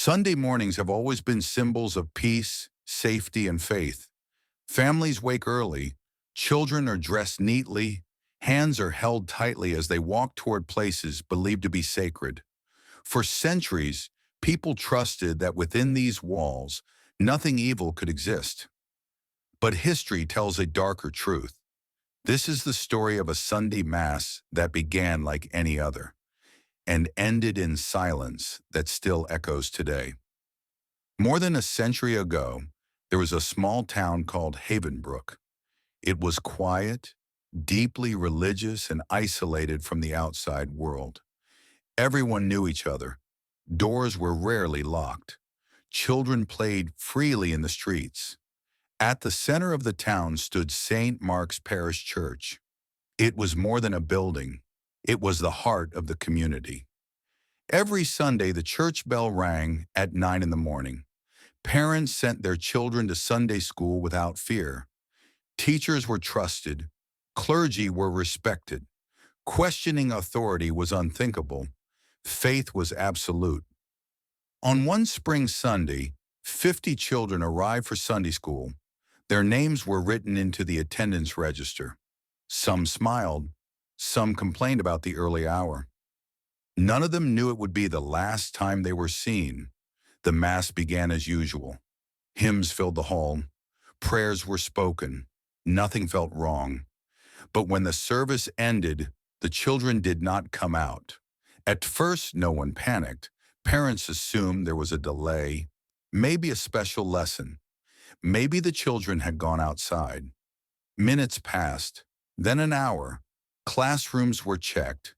Sunday mornings have always been symbols of peace, safety, and faith. Families wake early, children are dressed neatly, hands are held tightly as they walk toward places believed to be sacred. For centuries, people trusted that within these walls, nothing evil could exist. But history tells a darker truth. This is the story of a Sunday Mass that began like any other and ended in silence that still echoes today. More than a century ago, there was a small town called Havenbrook. It was quiet, deeply religious, and isolated from the outside world. Everyone knew each other. Doors were rarely locked. Children played freely in the streets. At the center of the town stood St. Mark's Parish Church. It was more than a building. It was the heart of the community. Every Sunday, the church bell rang at 9 in the morning. Parents sent their children to Sunday school without fear. Teachers were trusted. Clergy were respected. Questioning authority was unthinkable. Faith was absolute. On one spring Sunday, 50 children arrived for Sunday school. Their names were written into the attendance register. Some smiled. Some complained about the early hour. None of them knew it would be the last time they were seen. The Mass began as usual. Hymns filled the hall. Prayers were spoken. Nothing felt wrong. But when the service ended, the children did not come out. At first, no one panicked. Parents assumed there was a delay, maybe a special lesson. Maybe the children had gone outside. Minutes passed, then an hour. Classrooms were checked.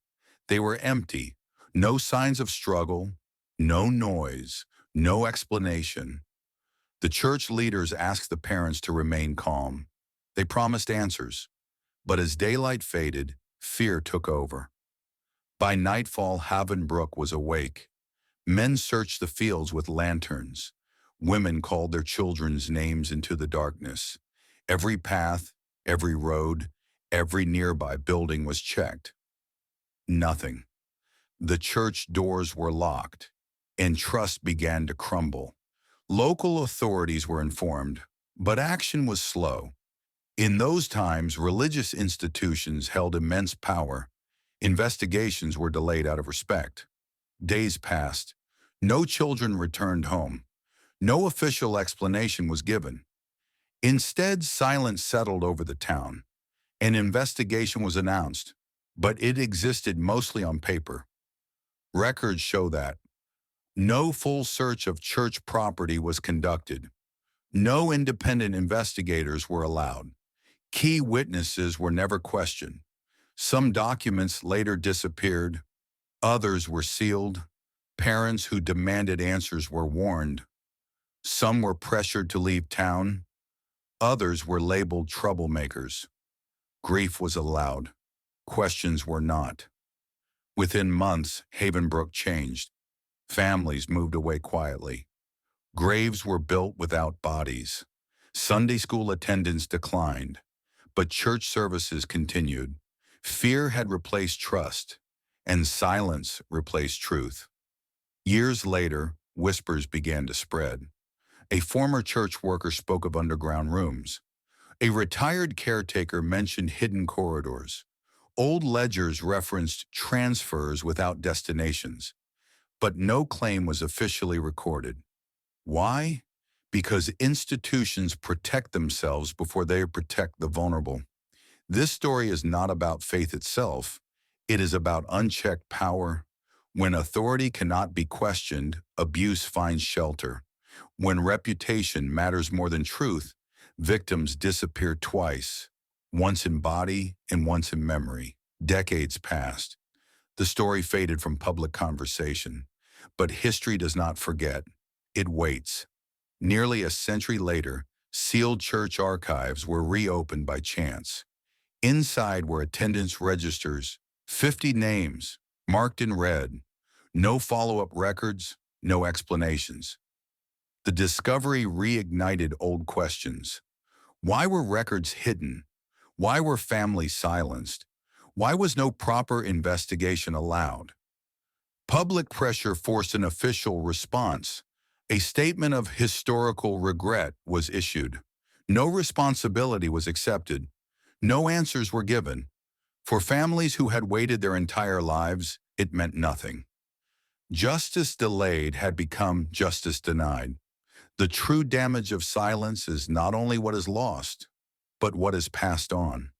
They were empty. No signs of struggle, no noise, no explanation. The church leaders asked the parents to remain calm. They promised answers. But as daylight faded, fear took over. By nightfall, Havenbrook was awake. Men searched the fields with lanterns. Women called their children's names into the darkness. Every path, every road, every nearby building was checked. Nothing. The church doors were locked, and trust began to crumble. Local authorities were informed, but action was slow. In those times, religious institutions held immense power. Investigations were delayed out of respect. Days passed. No children returned home. No official explanation was given. Instead, silence settled over the town. An investigation was announced, but it existed mostly on paper. Records show that no full search of church property was conducted. No independent investigators were allowed. Key witnesses were never questioned. Some documents later disappeared. Others were sealed. Parents who demanded answers were warned. Some were pressured to leave town. Others were labeled troublemakers. Grief was allowed. Questions were not. Within months, Havenbrook changed. Families moved away quietly. Graves were built without bodies. Sunday school attendance declined, but church services continued. Fear had replaced trust, and silence replaced truth. Years later, whispers began to spread. A former church worker spoke of underground rooms. A retired caretaker mentioned hidden corridors. Old ledgers referenced transfers without destinations, but no claim was officially recorded. Why? Because institutions protect themselves before they protect the vulnerable. This story is not about faith itself. It is about unchecked power. When authority cannot be questioned, abuse finds shelter. When reputation matters more than truth, victims disappear twice. Once in body and once in memory. Decades passed. The story faded from public conversation. But history does not forget. It waits. Nearly a century later, sealed church archives were reopened by chance. Inside were attendance registers, 50 names, marked in red. No follow-up records, no explanations. The discovery reignited old questions. Why were records hidden? Why were families silenced? Why was no proper investigation allowed? Public pressure forced an official response. A statement of historical regret was issued. No responsibility was accepted. No answers were given. For families who had waited their entire lives, it meant nothing. Justice delayed had become justice denied. The true damage of silence is not only what is lost, but what is passed on.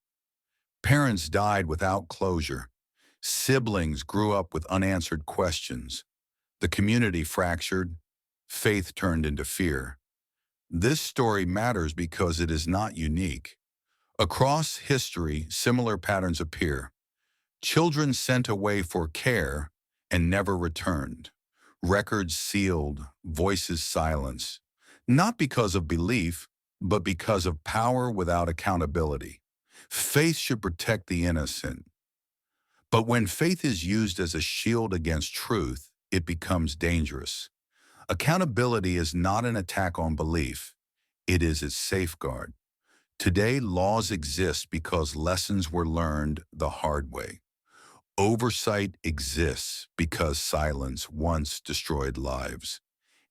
Parents died without closure. Siblings grew up with unanswered questions. The community fractured. Faith turned into fear. This story matters because it is not unique. Across history, similar patterns appear. Children sent away for care and never returned. Records sealed, voices silenced. Not because of belief, but because of power without accountability. Faith should protect the innocent. But when faith is used as a shield against truth, it becomes dangerous. Accountability is not an attack on belief. It is its safeguard. Today, laws exist because lessons were learned the hard way. Oversight exists because silence once destroyed lives.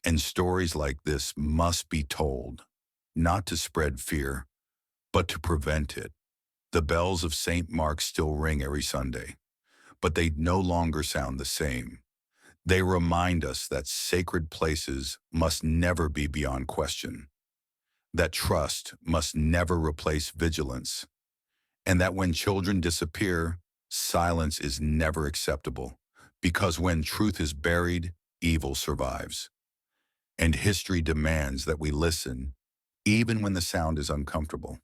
And stories like this must be told, not to spread fear, but to prevent it. The bells of St. Mark still ring every Sunday, but they no longer sound the same. They remind us that sacred places must never be beyond question, that trust must never replace vigilance, and that when children disappear, silence is never acceptable, because when truth is buried, evil survives. And history demands that we listen, even when the sound is uncomfortable.